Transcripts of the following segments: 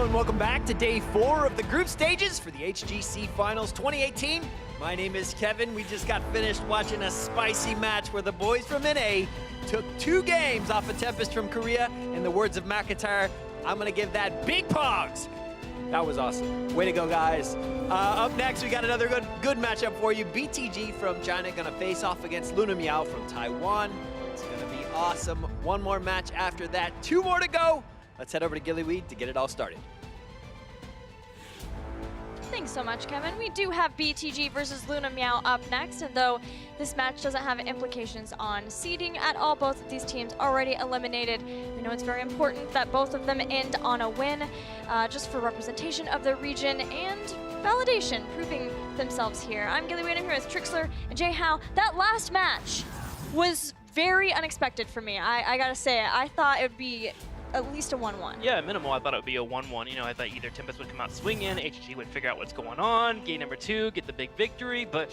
Hello and welcome back to day 4 of the group stages for the HGC Finals 2018. My name is Kevin. We just got finished watching a spicy match where the boys from NA took 2 games off of Tempest from Korea. In the words of McIntyre, I'm gonna give that big pogs. That was awesome. Way to go, guys. Up next, we got another good matchup for you. BTG from China gonna face off against Luna Meow from Taiwan. It's gonna be awesome. One more match after that, 2 more to go. Let's head over to Gillyweed to get it all started. Thanks so much, Kevin. We do have BTG versus Luna Meow up next, and though this match doesn't have implications on seeding at all, both of these teams already eliminated. We know it's very important that both of them end on a win, just for representation of the region and validation, proving themselves here. I'm Gillyweed, I'm here with Trixler and Jay Howe. That last match was very unexpected for me. I gotta say it. I thought it would be at least a 1-1. Yeah, minimal. I thought it would be a 1-1. You know, I thought either Tempest would come out swinging, HG would figure out what's going on, game number 2, get the big victory, but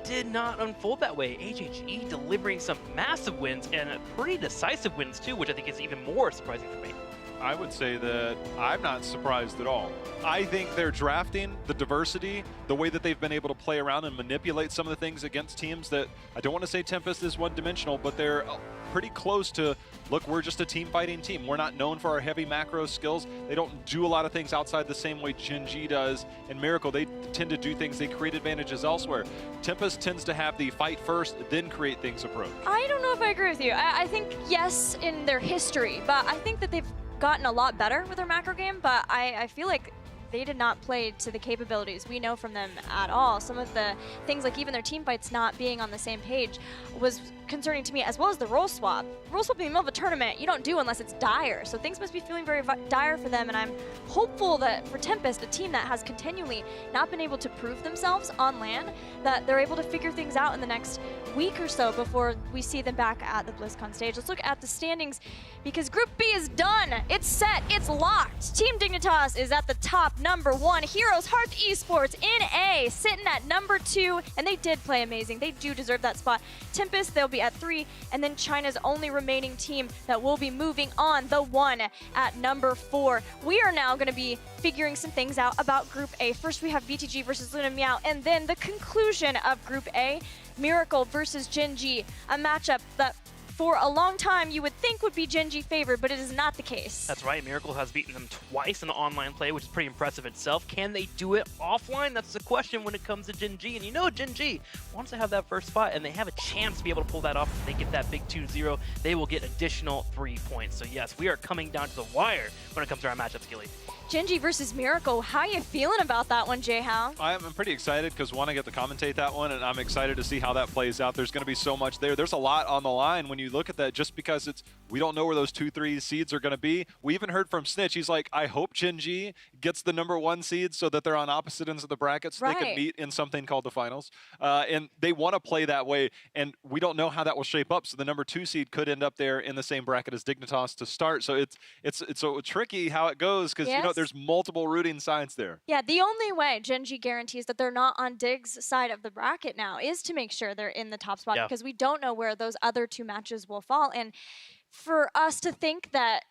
did not unfold that way. HGE delivering some massive wins and pretty decisive wins too, which I think is even more surprising for me. I would say that I'm not surprised at all. I think their drafting, the diversity, the way that they've been able to play around and manipulate some of the things against teams that, I don't want to say Tempest is one-dimensional, but they're pretty close to, look, we're just a team fighting team. We're not known for our heavy macro skills. They don't do a lot of things outside the same way Gen.G does. And Miracle, they tend to do things, they create advantages elsewhere. Tempest tends to have the fight first, then create things approach. I don't know if I agree with you. I think, yes, in their history, but I think that they've gotten a lot better with their macro game, but I feel like they did not play to the capabilities we know from them at all. Some of the things, like even their team fights not being on the same page, was concerning to me, as well as the role swap. Role swap in the middle of a tournament, you don't do unless it's dire. So things must be feeling very dire for them, and I'm hopeful that for Tempest, a team that has continually not been able to prove themselves on LAN, that they're able to figure things out in the next week or so before we see them back at the BlizzCon stage. Let's look at the standings, because Group B is done. It's set, it's locked. Team Dignitas is at the top, number 1. Heroes Hearth Esports in A, sitting at number 2, and they did play amazing. They do deserve that spot. Tempest, they'll be at 3, and then China's only remaining team that will be moving on, the 1 at number 4. We are now going to be figuring some things out about Group A. First, we have BTG versus Luna Meow, and then the conclusion of Group A, Miracle versus Gen.G, a matchup that for a long time you would think would be Gen.G favored, but it is not the case. That's right, Miracle has beaten them twice in the online play, which is pretty impressive itself. Can they do it offline? That's the question when it comes to Gen.G. And you know Gen.G, once they have that first spot and they have a chance to be able to pull that off, if they get that big 2-0, they will get additional 3 points. So yes, we are coming down to the wire when it comes to our matchups, Gilly. Gen.G versus Miracle, how are you feeling about that one, Jay Howe? I'm pretty excited because, one, I get to commentate that one, and I'm excited to see how that plays out. There's going to be so much there. There's a lot on the line when you look at that, just because we don't know where those 2-3 seeds are going to be. We even heard from Snitch, he's like, I hope Gen.G gets the number 1 seed so that they're on opposite ends of the brackets. So they can meet in something called the finals. And they want to play that way, and we don't know how that will shape up. So the number 2 seed could end up there in the same bracket as Dignitas to start. So it's so tricky how it goes, because you know there's multiple rooting sides there. Yeah, the only way Gen.G guarantees that they're not on Dig's side of the bracket now is to make sure they're in the top spot, because we don't know where those other 2 matches will fall. And for us to think that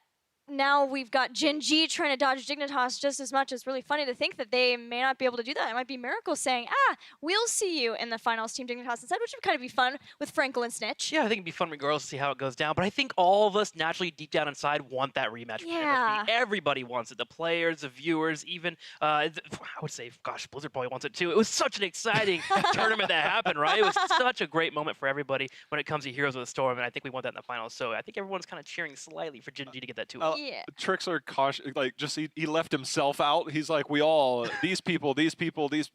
now we've got Gen.G trying to dodge Dignitas just as much, is really funny to think that they may not be able to do that. It might be Miracle saying, we'll see you in the finals, Team Dignitas instead, which would kind of be fun with Frankel and Snitch. Yeah, I think it'd be fun regardless to see how it goes down, but I think all of us naturally deep down inside want that rematch. Yeah. Everybody wants it. The players, the viewers, even, I would say, gosh, Blizzard probably wants it too. It was such an exciting tournament that happened, right? It was such a great moment for everybody when it comes to Heroes of the Storm, and I think we want that in the finals. So I think everyone's kind of cheering slightly for Gen.G to get that too. Yeah. Trixler caution, like, just he left himself out. He's like, we all, these people,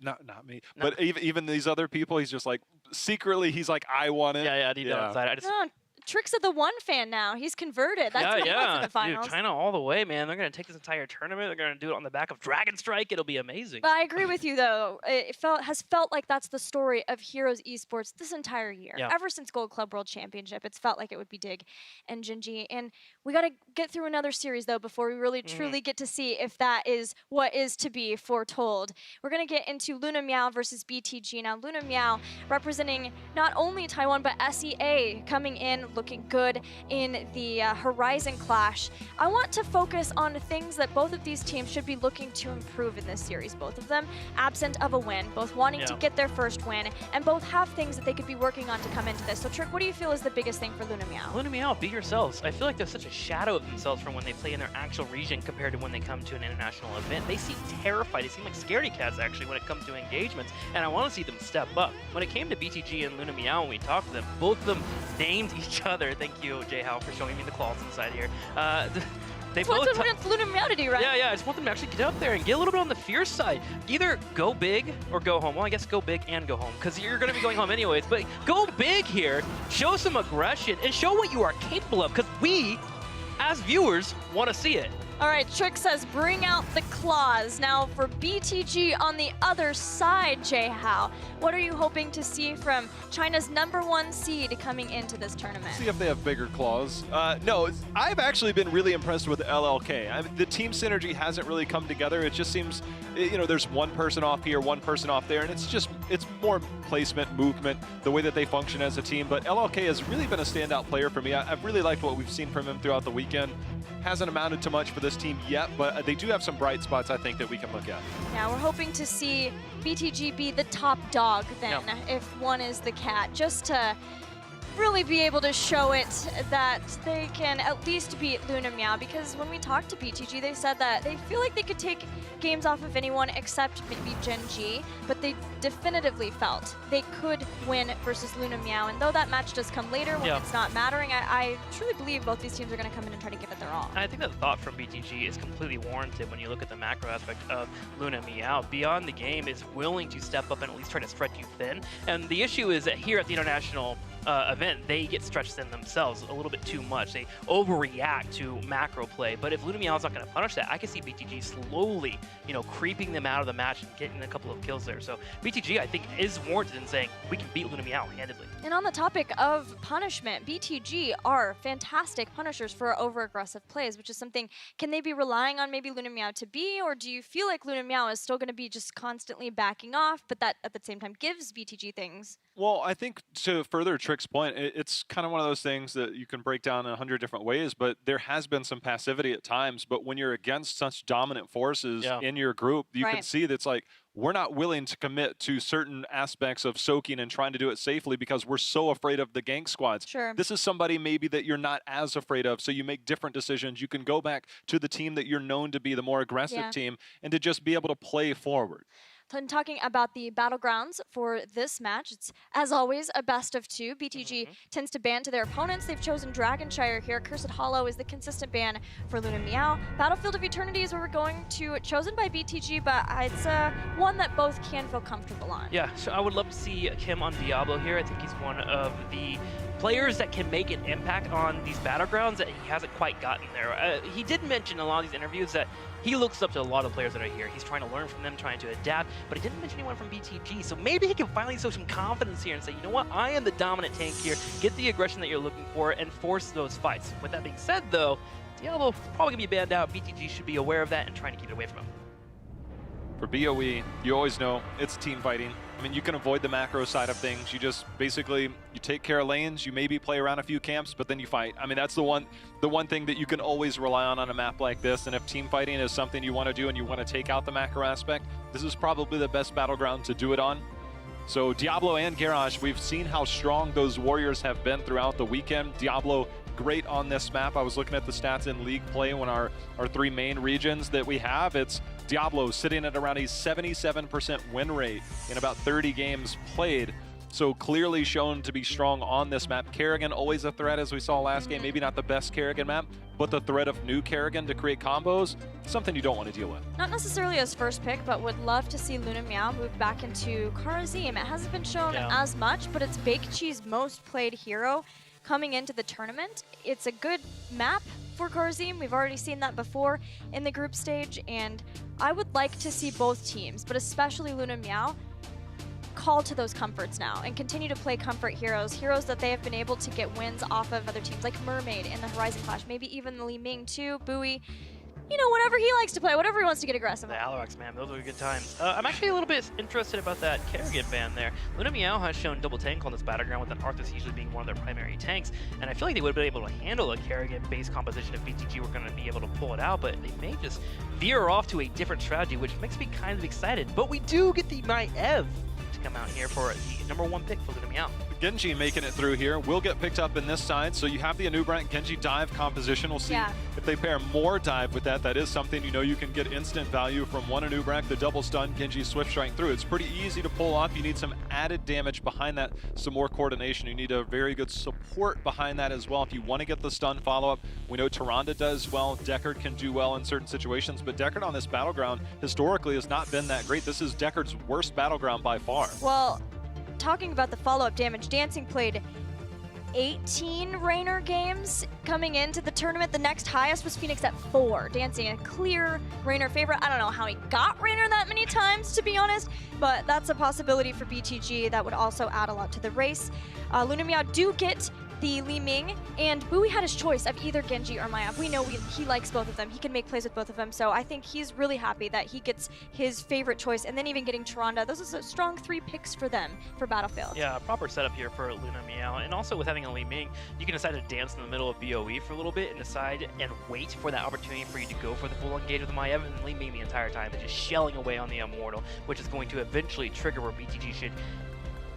not me, but even these other people, he's just like, secretly, he's like, I want it. Yeah, deep down inside. I just, Trix of the One fan now. He's converted. That's what he was in the finals. Dude, China all the way, man. They're going to take this entire tournament. They're going to do it on the back of Dragon Strike. It'll be amazing. But I agree with you, though. It has felt like that's the story of Heroes Esports this entire year. Yeah. Ever since Gold Club World Championship, it's felt like it would be Dig and Gen.G. And we got to get through another series, though, before we really truly get to see if that is what is to be foretold. We're going to get into Luna Meow versus BTG. Now, Luna Meow representing not only Taiwan, but SEA coming in looking good in the Horizon Clash. I want to focus on things that both of these teams should be looking to improve in this series. Both of them absent of a win, both wanting to get their first win, and both have things that they could be working on to come into this. So Trick, what do you feel is the biggest thing for Luna Meow? Luna Meow, be yourselves. I feel like they're such a shadow of themselves from when they play in their actual region compared to when they come to an international event. They seem terrified. They seem like scaredy cats, actually, when it comes to engagements, and I want to see them step up. When it came to BTG and Luna Meow, when we talked to them, both of them named each other. Thank you, Jay Howe, for showing me the claws inside here. They both want Luna Meow to do, right? Yeah, I just want them to actually get up there and get a little bit on the fierce side. Either go big or go home. Well, I guess go big and go home, because you're going to be going home anyways. But go big here, show some aggression, and show what you are capable of, because we, as viewers, want to see it. All right, Trick says bring out the claws. Now for BTG on the other side, Jay Howe, what are you hoping to see from China's #1 seed coming into this tournament? See if they have bigger claws. No, I've actually been really impressed with LLK. I mean, the team synergy hasn't really come together. It just seems, you know, there's one person off here, one person off there, and it's more placement, movement, the way that they function as a team. But LLK has really been a standout player for me. I've really liked what we've seen from him throughout the weekend. Hasn't amounted to much for this team yet, but they do have some bright spots, I think, that we can look at. Yeah, we're hoping to see BTG be the top dog then, if one is the cat, just to really be able to show it that they can at least beat Luna Meow, because when we talked to BTG, they said that they feel like they could take games off of anyone except maybe Gen G, but they definitively felt they could win versus Luna Meow. And though that match does come later when it's not mattering, I truly believe both these teams are going to come in and try to give it their all. And I think that thought from BTG is completely warranted when you look at the macro aspect of Luna Meow. Beyond the game is willing to step up and at least try to stretch you thin. And the issue is that here at the international event, they get stretched thin themselves a little bit too much. They overreact to macro play. But if Luna Meow is not going to punish that, I can see BTG slowly, you know, creeping them out of the match and getting a couple of kills there. So BTG, I think, is warranted in saying we can beat Luna Meow handedly. And on the topic of punishment, BTG are fantastic punishers for over-aggressive plays, which is something, can they be relying on maybe Luna Meow to be, or do you feel like Luna Meow is still going to be just constantly backing off, but that at the same time gives BTG things? Well, I think to further Trick's point, it's kind of one of those things that you can break down in 100 different ways, but there has been some passivity at times. But when you're against such dominant forces in your group, you can see that's like, we're not willing to commit to certain aspects of soaking and trying to do it safely because we're so afraid of the gank squads. Sure. This is somebody maybe that you're not as afraid of, so you make different decisions. You can go back to the team that you're known to be the more aggressive team and to just be able to play forward. And talking about the battlegrounds for this match, it's, as always, a best of two. BTG tends to ban to their opponents. They've chosen Dragonshire here. Cursed Hollow is the consistent ban for Luna Meow. Battlefield of Eternity is where we're going to, chosen by BTG, but it's one that both can feel comfortable on. Yeah, so I would love to see him on Diablo here. I think he's one of the players that can make an impact on these battlegrounds that he hasn't quite gotten there. He did mention in a lot of these interviews that he looks up to a lot of players that are here. He's trying to learn from them, trying to adapt, but he didn't mention anyone from BTG. So maybe he can finally show some confidence here and say, you know what, I am the dominant tank here, get the aggression that you're looking for, and force those fights. With that being said, though, Diablo probably going to be banned out. BTG should be aware of that and trying to keep it away from him. For BOE, you always know it's team fighting. I mean, you can avoid the macro side of things. You just basically, you take care of lanes, you maybe play around a few camps, but then you fight. I mean, that's the one thing that you can always rely on a map like this. And if team fighting is something you want to do and you want to take out the macro aspect, this is probably the best battleground to do it on. So Diablo and Garage, we've seen how strong those warriors have been throughout the weekend. Diablo, great on this map. I was looking at the stats in league play when our three main regions that we have. It's Diablo sitting at around a 77% win rate in about 30 games played. So clearly shown to be strong on this map. Kerrigan, always a threat, as we saw last game. Maybe not the best Kerrigan map, but the threat of new Kerrigan to create combos, something you don't want to deal with. Not necessarily as first pick, but would love to see Luna Meow move back into Karazim. It hasn't been shown as much, but it's Baked Cheese most played hero coming into the tournament. It's a good map for Karazim. We've already seen that before in the group stage, and I would like to see both teams, but especially Luna Meow, call to those comforts now and continue to play comfort heroes that they have been able to get wins off of other teams like Mermaid in the Horizon Clash, maybe even the Li Ming too, Bowie. you know, whatever he likes to play, whatever he wants to get aggressive The on. Alorax, man, those are good times. I'm actually a little bit interested about that Kerrigan ban there. Luna Meow has shown double tank on this battleground, with an Arthas usually being one of their primary tanks, and I feel like they would have been able to handle a Kerrigan-based composition if BTG were going to be able to pull it out, but they may just veer off to a different strategy, which makes me kind of excited. But we do get the Maiev to come out here for the #1 pick for Luna Meow. Genji making it through here will get picked up in this side, so you have the Anubrank Genji dive composition. We'll see if they pair more dive with that. That is something you know you can get instant value from one Anubrank, the double stun, Genji swift strike through. It's pretty easy to pull off. You need some added damage behind that, some more coordination. You need a very good support behind that as well if you want to get the stun follow-up. We know Tyrande does well, Deckard can do well in certain situations, but Deckard on this battleground historically has not been that great. This is Deckard's worst battleground by far. Well, talking about the follow-up damage, Dancing played 18 Raynor games coming into the tournament. The next highest was Phoenix at 4. Dancing, a clear Raynor favorite. I don't know how he got Raynor that many times, to be honest, but that's a possibility for BTG that would also add a lot to the race. Luna Meow do get the Li Ming, and Bowie had his choice of either Genji or Maiev. We know he likes both of them. He can make plays with both of them, so I think he's really happy that he gets his favorite choice, and then even getting Tyrande. Those are a strong 3 picks for them for Battlefield. Yeah, proper setup here for Luna Meow, and also with having a Li Ming, you can decide to dance in the middle of BOE for a little bit and decide and wait for that opportunity for you to go for the full engage with the Maiev, and Li Ming the entire time is just shelling away on the Immortal, which is going to eventually trigger where BTG should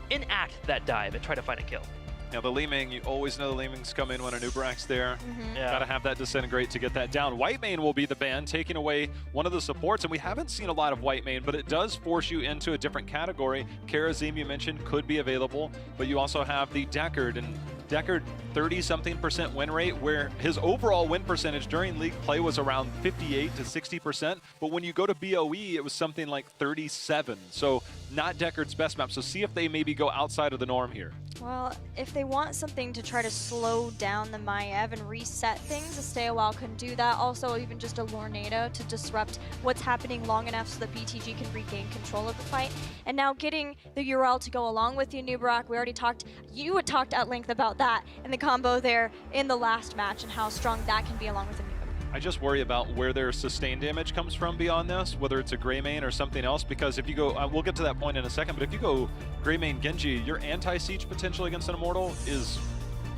enact that dive and try to find a kill. Now the Li Ming, you always know the Li Mings come in when Anubrank's there. Yeah. Gotta have that Disintegrate to get that down. Whitemane will be the ban, taking away one of the supports, and we haven't seen a lot of Whitemane, but it does force you into a different category. Karazim, you mentioned, could be available, but you also have the Deckard, and Deckard 30-something% win rate, where his overall win percentage during league play was around 58 to 60%, but when you go to BOE, it was something like 37. So not Deckard's best map. So see if they maybe go outside of the norm here. Well, if they want something to try to slow down the Maiev and reset things, a Stay a While can do that. Also, even just a Lornado to disrupt what's happening long enough so that BTG can regain control of the fight. And now getting the Ural to go along with the Anubrak, we already talked, you had talked at length about that and the combo there in the last match and how strong that can be along with the Anubrak. I just worry about where their sustained damage comes from beyond this, whether it's a Greymane or something else, because if you go, we'll get to that point in a second, but if you go Greymane Genji, your anti-siege potential against an Immortal is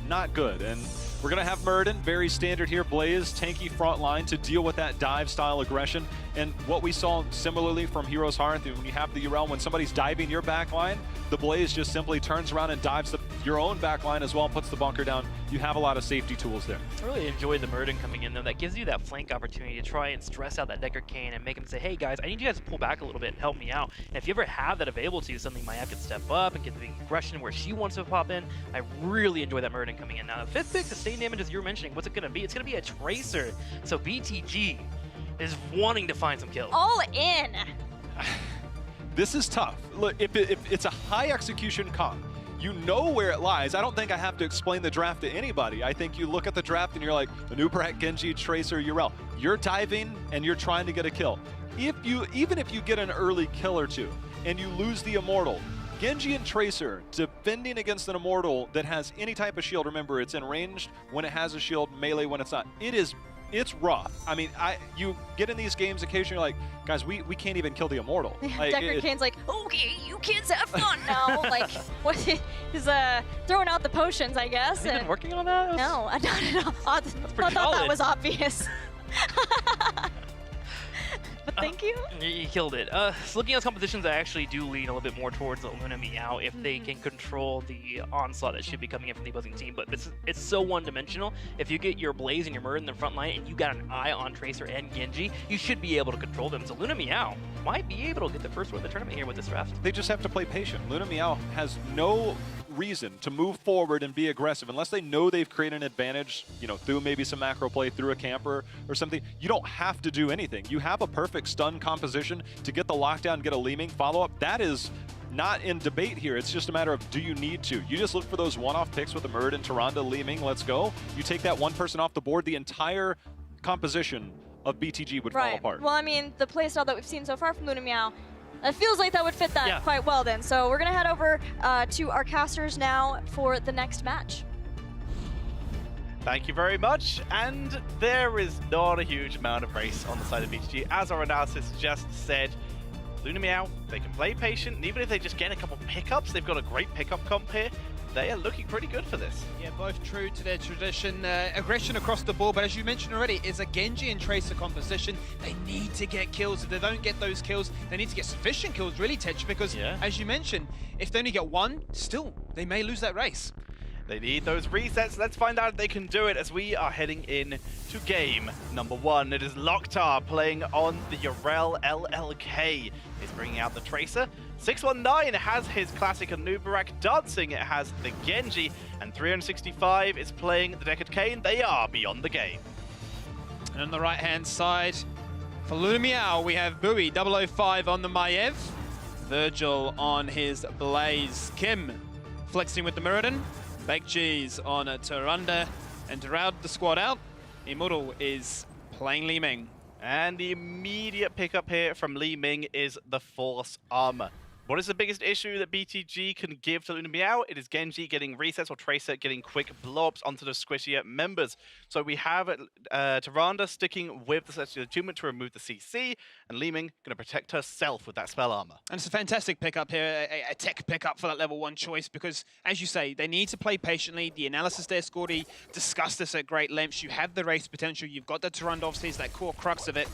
not good. And we're going to have Murden, very standard here, Blaze, tanky front line to deal with that dive-style aggression. And what we saw similarly from Heroes Hearth, when you have the Ural, when somebody's diving your backline, the Blaze just simply turns around and dives your own backline as well and puts the bunker down. You have a lot of safety tools there. I really enjoy the Murden coming in, though. That gives you that flank opportunity to try and stress out that Deckard Kane and make him say, hey, guys, I need you guys to pull back a little bit and help me out. And if you ever have that available to you, suddenly Maiev can step up and get the aggression where she wants to pop in. I really enjoy that Murden coming in. Now, the 5th pick, sustained damage, as you were mentioning, what's it going to be? It's going to be a Tracer. So BTG is wanting to find some kills. All in! This is tough. Look, if it's a high execution comp, you know where it lies. I don't think I have to explain the draft to anybody. I think you look at the draft and you're like, Anubrak, Genji, Tracer, Ural. You're diving and you're trying to get a kill. Even if you get an early kill or two and you lose the Immortal, Genji and Tracer defending against an Immortal that has any type of shield. Remember, it's in ranged when it has a shield, melee when it's not. It's rough. I mean, you get in these games occasionally, like, guys, we can't even kill the Immortal. Like, Deckard Kane's like, okay, you kids have fun now. Like, what? He's throwing out the potions, I guess. Have you been working on that? No, not at all. I thought that was obvious. But thank you. You killed it. So looking at competitions, I actually do lean a little bit more towards Luna Meow if they can control the onslaught that should be coming in from the opposing team. But it's so one-dimensional. If you get your Blaze and your Murd in the front line and you got an eye on Tracer and Genji, you should be able to control them. So Luna Meow might be able to get the first win of the tournament here with this draft. They just have to play patient. Luna Meow has no reason to move forward and be aggressive unless they know they've created an advantage, you know, through maybe some macro play, through a camper or something. You don't have to do anything. You have a perfect stun composition to get the lockdown, get a Li Ming follow-up. That is not in debate here. It's just a matter of, do you need to? You just look for those one-off picks with the Murd and Tyrande, Li Ming, let's go. You take that one person off the board, the entire composition of BTG would fall apart. Well, I mean, the playstyle that we've seen so far from Luna Meow, it feels like that would fit that quite well then. So we're going to head over to our casters now for the next match. Thank you very much. And there is not a huge amount of race on the side of BTG. As our analysis just said, Luna Meow, they can play patient, and even if they just get a couple pickups, they've got a great pickup comp here. They are looking pretty good for this. Yeah, both true to their tradition. Aggression across the board, but as you mentioned already, it's a Genji and Tracer composition. They need to get kills. If they don't get those kills, they need to get sufficient kills, really, Tetch, because as you mentioned, if they only get one, still, they may lose that race. They need those resets. Let's find out if they can do it as we are heading in to game number 1. It is Loktar playing on the Yorel LLK. He's bringing out the Tracer. 619 has his classic Anubarak dancing. It has the Genji. And 365 is playing the Deckard Cain. They are beyond the game. And on the right-hand side, for Luna Meow, we have Bowie 005 on the Maiev. Virgil on his Blaze. Kim flexing with the Muradin. Baked Cheese on a Tyrande, and to round the squad out, Immortal is playing Li Ming. And the immediate pickup here from Li Ming is the Force Armor. What is the biggest issue that BTG can give to Luna Meow? It is Genji getting resets or Tracer getting quick blobs onto the squishier members. So we have Tyrande sticking with the Celestial Attunement to remove the CC, and Li Ming going to protect herself with that spell armor. And it's a fantastic pickup here, a tech pickup for that level 1 choice, because as you say, they need to play patiently. The analysis there, Scordy, discussed this at great lengths. You have the race potential, you've got the Tyrande, obviously, is that core crux of it.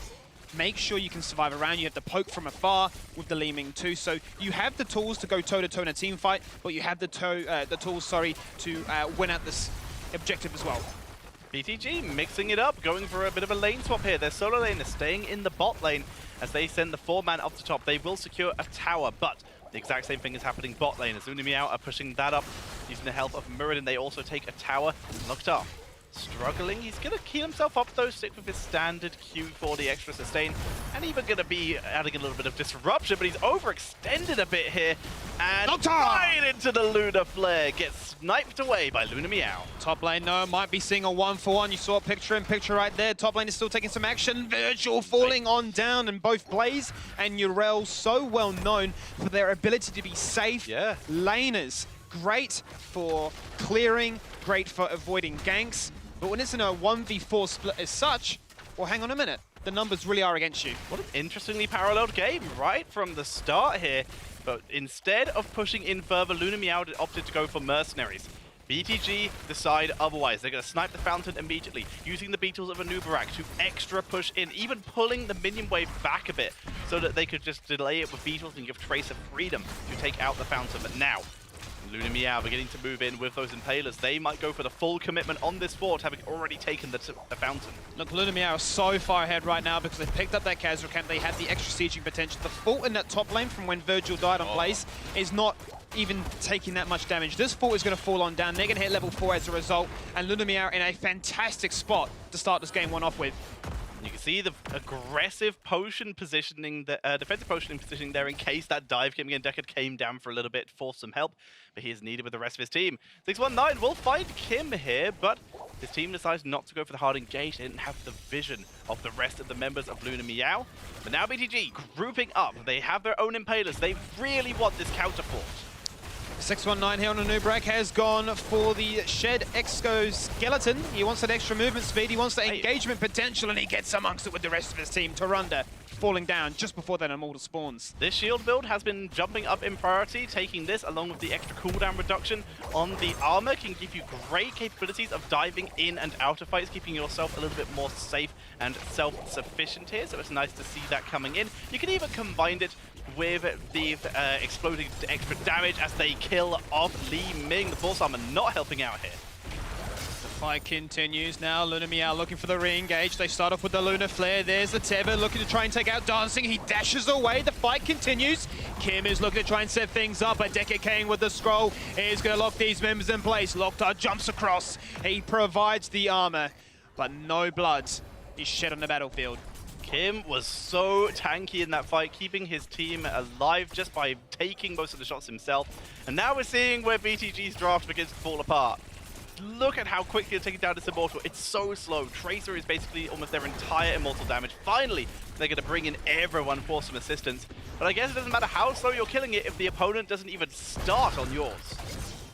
Make sure you can survive around. You have the poke from afar with the Li Ming too. So you have the tools to go toe-to-toe in a team fight, but you have the tools, to win at this objective as well. BTG mixing it up, going for a bit of a lane swap here. Their solo lane is staying in the bot lane as they send the 4-man up the top. They will secure a tower, but the exact same thing is happening bot lane. As Luna Meow are pushing that up using the help of Muradin. They also take a tower. Loktar struggling. He's going to key himself up though, stick with his standard Q for the extra sustain, and even going to be adding a little bit of disruption, but he's overextended a bit here, and right into the Lunar Flare, gets sniped away by Luna Meow. Top lane, no, might be seeing a 1-for-1. You saw a picture right there. Top lane is still taking some action. Virgil falling on down, and both Blaze and Yorel so well known for their ability to be safe laners. Great for clearing, great for avoiding ganks. But when it's in a 1v4 split as such, well, hang on a minute. The numbers really are against you. What an interestingly paralleled game right from the start here. But instead of pushing in further, Luna Meow opted to go for Mercenaries. BTG decide otherwise. They're going to snipe the Fountain immediately, using the Beetles of Anubarak to extra push in, even pulling the minion wave back a bit so that they could just delay it with Beetles and give Tracer freedom to take out the Fountain. But now, Luna Meow beginning to move in with those Impalers. They might go for the full commitment on this fort, having already taken the Fountain. Look, Luna Meow is so far ahead right now because they've picked up that Khazra camp. They have the extra sieging potential. The fort in that top lane from when Virgil died on Blaze is not even taking that much damage. This fort is going to fall on down. They're going to hit level 4 as a result. And Luna Meow in a fantastic spot to start this game 1 off with. You can see the aggressive potion positioning, the defensive potioning positioning there in case that dive came again. Deckard came down for a little bit, forced some help, but he is needed with the rest of his team. 619 will find Kim here, but his team decides not to go for the hard engage. They didn't have the vision of the rest of the members of Luna Meow. But now BTG grouping up. They have their own Impalers. They really want this counter fort. 619 here on Anubarak has gone for the Shed Exoskeleton. He wants that extra movement speed, he wants that engagement potential, and he gets amongst it with the rest of his team. Tyrande falling down just before that Immortal spawns. This shield build has been jumping up in priority. Taking this along with the extra cooldown reduction on the armor can give you great capabilities of diving in and out of fights, keeping yourself a little bit more safe and self-sufficient here. So it's nice to see that coming in. You can even combine it with the exploding extra damage as they kill off Li Ming. The Force Armor not helping out here. The fight continues now. Luna Meow looking for the re-engage. They start off with the Lunar Flare. There's the Tether looking to try and take out Dancing. He dashes away. The fight continues. Kim is looking to try and set things up. A Deckard Cain with the scroll is going to lock these members in place. Loktar jumps across. He provides the armor, but no blood is shed on the battlefield. Kim was so tanky in that fight, keeping his team alive just by taking most of the shots himself. And now we're seeing where BTG's draft begins to fall apart. Look at how quickly they're taking down this Immortal. It's so slow. Tracer is basically almost their entire Immortal damage. Finally, they're going to bring in everyone for some assistance. But I guess it doesn't matter how slow you're killing it if the opponent doesn't even start on yours.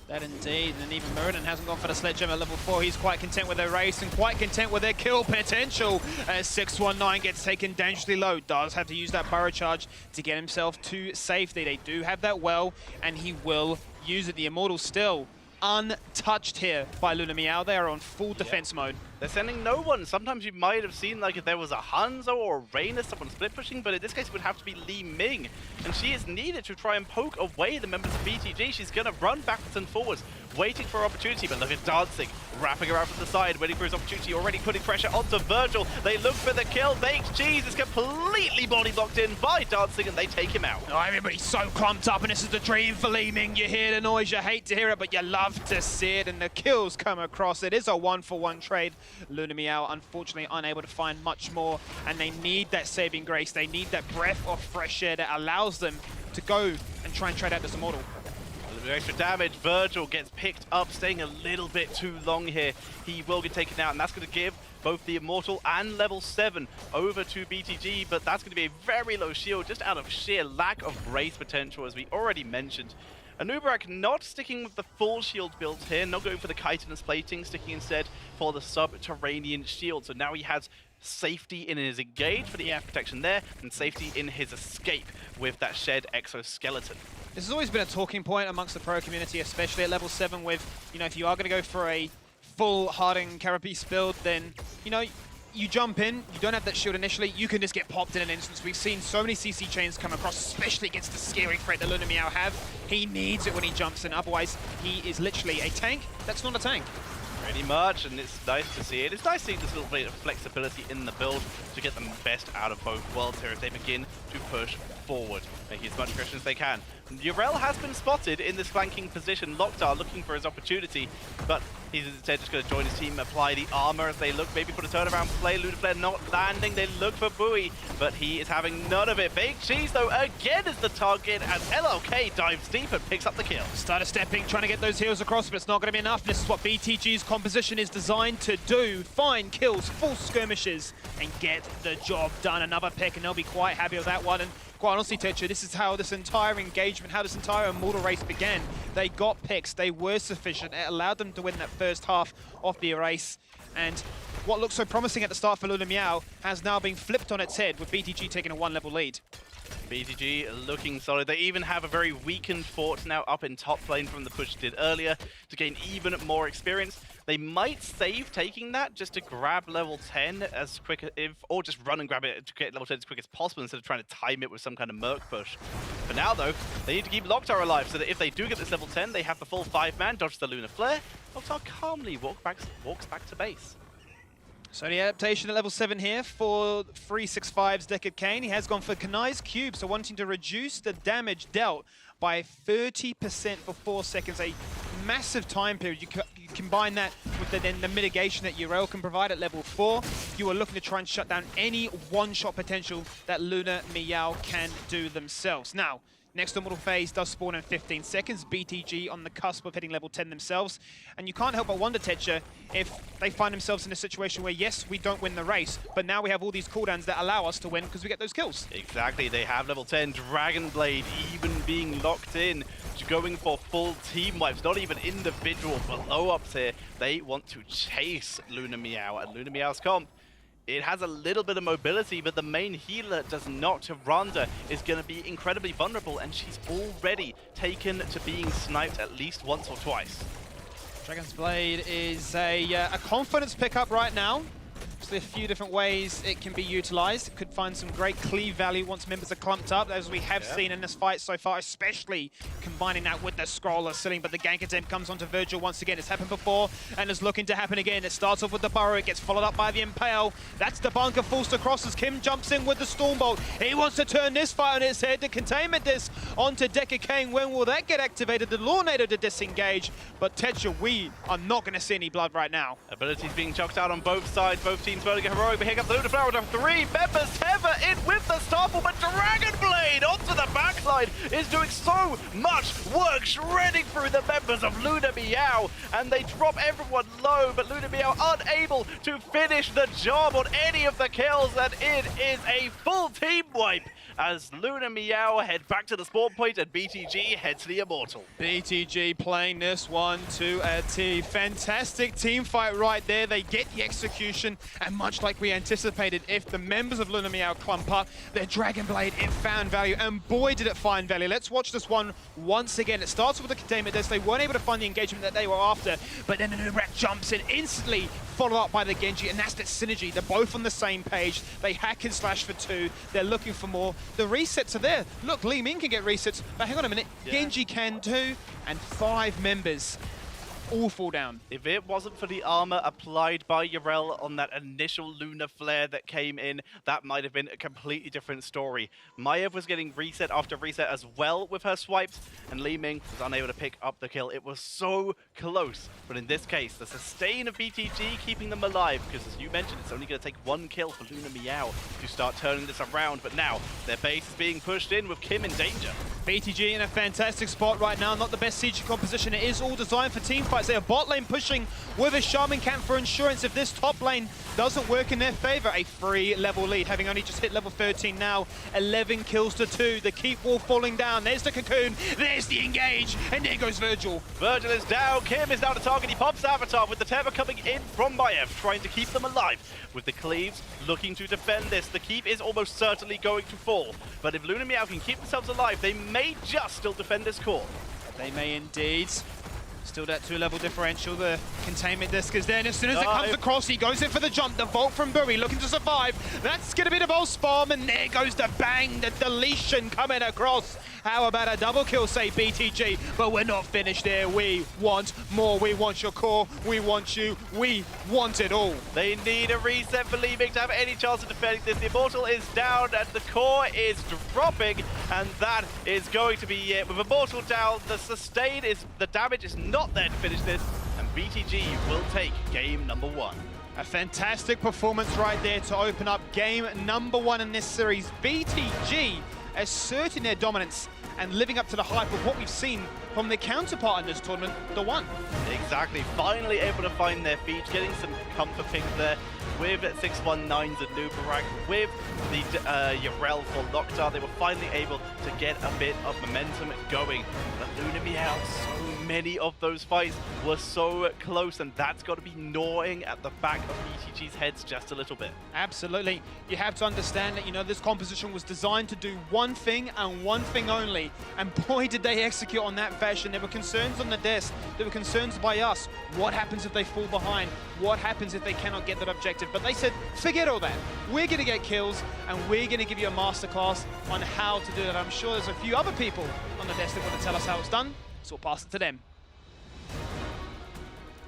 That indeed, and even Murden hasn't gone for the sledgehammer at level 4. He's quite content with their race and quite content with their kill potential as 619 gets taken dangerously low. Does have to use that burrow charge to get himself to safety. They do have that well, and he will use it. The Immortal still untouched here by Luna Meow. They are on full defense mode. They're sending no one. Sometimes you might have seen like if there was a Hanzo or a Reina, someone split pushing, but in this case it would have to be Li Ming. And she is needed to try and poke away the members of BTG. She's going to run backwards and forwards, waiting for opportunity, but look at Dancing, wrapping around from the side, waiting for his opportunity, already putting pressure onto Virgil. They look for the kill. HGC is completely body blocked in by Dancing, and they take him out. Oh, everybody's so clumped up, and this is the dream for Li Ming. You hear the noise, you hate to hear it, but you love to see it, and the kills come across. It is a 1-for-1 trade. Luna Meow unfortunately unable to find much more, and they need that saving grace. They need that breath of fresh air that allows them to go and try and trade out this Immortal. A little bit extra damage. Virgil gets picked up, staying a little bit too long here. He will get taken out, and that's going to give both the Immortal and level 7 over to BTG, but that's going to be a very low shield just out of sheer lack of race potential, as we already mentioned. Anubarak not sticking with the full shield build here, not going for the chitinous plating, sticking instead for the subterranean shield. So now he has safety in his engage for the air protection there, and safety in his escape with that shed exoskeleton. This has always been a talking point amongst the pro community, especially at level 7 with, you know, if you are going to go for a full Harden Carapace build, then, you know, you jump in, you don't have that shield initially, you can just get popped in an instance. We've seen so many CC chains come across, especially against the scary threat that Luna Meow have. He needs it when he jumps in, otherwise he is literally a tank that's not a tank. Pretty much, and it's nice to see it. It's nice seeing this little bit of flexibility in the build to get the best out of both worlds here as they begin to push forward, making as much pressure as they can. Yrel has been spotted in this flanking position. Locktar looking for his opportunity, but he's instead just going to join his team, apply the armor as they look maybe for the turnaround play. Lunaflare not landing, they look for Bowie, but he is having none of it. Big Cheese, though, again is the target as LLK dives deep and picks up the kill. Starter stepping, trying to get those heals across, but it's not going to be enough. This is what BTG's composition is designed to do. Find kills, full skirmishes, and get the job done. Another pick, and they'll be quite happy with that one. And quite honestly, Tetra, this is how this entire engagement, how this entire Immortal race began. They got picks, they were sufficient. It allowed them to win that first half of the race. And what looked so promising at the start for Luna Meow has now been flipped on its head, with BTG taking a 1-level lead. BTG looking solid. They even have a very weakened fort now up in top lane from the push did earlier to gain even more experience. They might save taking that just to grab level 10 as quick as or just run and grab it to get level 10 as quick as possible instead of trying to time it with some kind of Merc push. For now though, they need to keep Locktar alive so that if they do get this level 10, they have the full 5-man, dodge the Lunar Flare. Locktar calmly walks back to base. So the adaptation at level 7 here for 365's Deckard Cain. He has gone for Kanai's Cube, so wanting to reduce the damage dealt by 30% for 4 seconds. A massive time period. You combine that with the mitigation that Yrel can provide at level 4. You are looking to try and shut down any one-shot potential that Luna Meow can do themselves. Now, next Immortal phase does spawn in 15 seconds. BTG on the cusp of hitting level 10 themselves. And you can't help but wonder, Tetra, if they find themselves in a situation where, yes, we don't win the race, but now we have all these cooldowns that allow us to win because we get those kills. Exactly, they have level 10. Dragon Blade even being locked in, going for full team wipes, not even individual blow-ups here. They want to chase Luna Meow, and Luna Meow's comp, it has a little bit of mobility, but the main healer does not. Tyrande is going to be incredibly vulnerable, and she's already taken to being sniped at least once or twice. Dragon's Blade is a confidence pickup right now. There's a few different ways it can be utilized. It could find some great cleave value once members are clumped up, as we have seen in this fight so far, especially combining that with the scroller sitting. But the gank attempt comes onto Virgil once again. It's happened before, and it's looking to happen again. It starts off with the burrow, it gets followed up by the impale. That's the bunker forced across as Kim jumps in with the Stormbolt. He wants to turn this fight on its head. The containment disc onto Deckard Cain. When will that get activated? The Lornado to disengage, but Tetra, we are not going to see any blood right now. Abilities being chucked out on both sides. Both teams trying to get heroic, but here comes the Lunar Flower down 3 members. Heather in with the Starfall, but Dragon Blade lane onto the backline is doing so much work, shredding through the members of Luna Meow, and they drop everyone low, but Luna Meow unable to finish the job on any of the kills, and it is a full team wipe as Luna Meow head back to the spawn point and BTG head to the Immortal. BTG playing this one to a T. Fantastic team fight right there. They get the execution, and much like we anticipated, if the members of Luna Meow clump up, their Dragon Blade, it found value, and boy did it find value. Let's watch this one once again. It starts with the containment desk. They weren't able to find the engagement that they were after, but then the Nurak jumps in, instantly followed up by the Genji, and that's the synergy. They're both on the same page. They hack and slash for 2. They're looking for more. The resets are there. Look, Li Ming can get resets, but hang on a minute. Yeah. Genji can too, and 5 members all fall down. If it wasn't for the armor applied by Yrel on that initial Lunar Flare that came in, that might have been a completely different story. Maiev was getting reset after reset as well with her swipes, and Li Ming was unable to pick up the kill. It was so close, but in this case, the sustain of BTG keeping them alive, because as you mentioned, it's only going to take 1 kill for Luna Meow to start turning this around, but now their base is being pushed in with Kim in danger. BTG in a fantastic spot right now. Not the best siege composition. It is all designed for team fights. They are bot lane pushing with a Shaman Camp for insurance. If this top lane doesn't work in their favor, a 3-level lead, having only just hit level 13 now. 11 kills to 2. The keep wall falling down. There's the cocoon. There's the engage. And there goes Virgil. Virgil is down. Kim is now the target. He pops Avatar with the Tether coming in from Maiev, trying to keep them alive. With the Cleaves looking to defend this, the keep is almost certainly going to fall. But if Luna Meow can keep themselves alive, they may just still defend this core. They may indeed. Still that 2-level differential. The containment disc is there, and as soon as it comes across, he goes in for the jump. The Vault from Bowie looking to survive. That's going to be the Vault spam, and there goes the bang, the deletion coming across. How about a double kill, say BTG? But we're not finished there. We want more. We want your core. We want you. We want it all. They need a reset for Li Ming to have any chance of defending this. The Immortal is down, and the core is dropping, and that is going to be it. With Immortal down, the sustain is, the damage is not there to finish this, and BTG will take game number 1. A fantastic performance right there to open up game number 1 in this series. BTG asserting their dominance and living up to the hype of what we've seen from their counterpart in this tournament, the One. Exactly, finally able to find their feet, getting some comfort pings there with 619's and Nubarak, with the Yrel for Locktar. They were finally able to get a bit of momentum going. But Luna Meow, so many of those fights were so close, and that's got to be gnawing at the back of BTG's heads just a little bit. Absolutely. You have to understand that, you know, this composition was designed to do one thing and one thing only. And boy, did they execute on that fashion. There were concerns on the desk. There were concerns by us. What happens if they fall behind? What happens if they cannot get that objective? But they said, forget all that. We're going to get kills, and we're going to give you a masterclass on how to do that. I'm sure there's a few other people on the desk that want to tell us how it's done, so we'll pass it to them.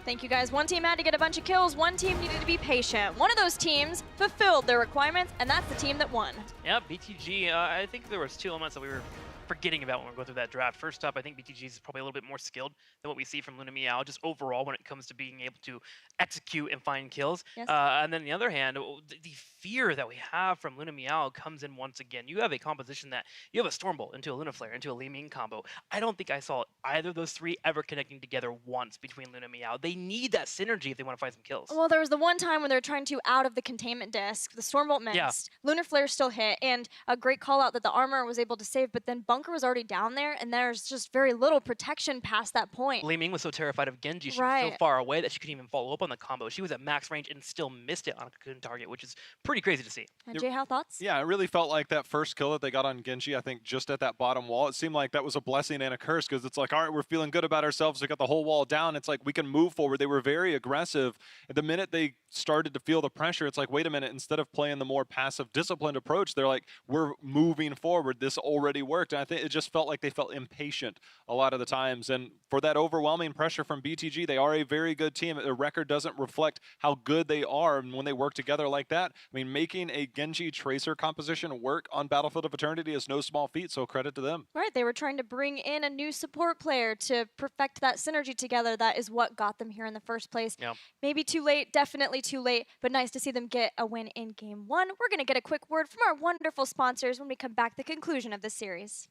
Thank you, guys. One team had to get a bunch of kills. One team needed to be patient. One of those teams fulfilled their requirements, and that's the team that won. Yeah, BTG, I think there was 2 elements that we were forgetting about when we go through that draft. First up, I think BTG is probably a little bit more skilled than what we see from Luna Meow, just overall when it comes to being able to execute and find kills. Yes. And then on the other hand, the fear that we have from Luna Meow comes in once again. You have a composition that you have a Stormbolt into a Luna Flare into a Li Ming combo. I don't think I saw either of those 3 ever connecting together once between Luna Meow. They need that synergy if they want to find some kills. Well, there was the one time when they were trying to out of the containment disc. The Stormbolt missed. Yeah. Lunar Flare still hit, and a great call out that the armor was able to save, but then Bunker was already down there, and there's just very little protection past that point. Li Ming was so terrified of Genji, she was so far away that she couldn't even follow up on the combo. She was at max range and still missed it on a cocoon target, which is pretty crazy to see. Jay, how thoughts? Yeah, it really felt like that first kill that they got on Genji, I think just at that bottom wall, it seemed like that was a blessing and a curse, because it's like, all right, we're feeling good about ourselves. We got the whole wall down. It's like we can move forward. They were very aggressive. And the minute they started to feel the pressure, it's like, wait a minute, instead of playing the more passive, disciplined approach, they're like, we're moving forward. This already worked. And I think it just felt like they felt impatient a lot of the times. And for that overwhelming pressure from BTG, they are a very good team. The record doesn't reflect how good they are. And when they work together like that, I mean, making a Genji Tracer composition work on Battlefield of Eternity is no small feat, so credit to them. Right, they were trying to bring in a new support player to perfect that synergy together, that is what got them here in the first place. Yeah. Maybe too late, definitely too late, but nice to see them get a win in Game 1. We're going to get a quick word from our wonderful sponsors when we come back to the conclusion of this series.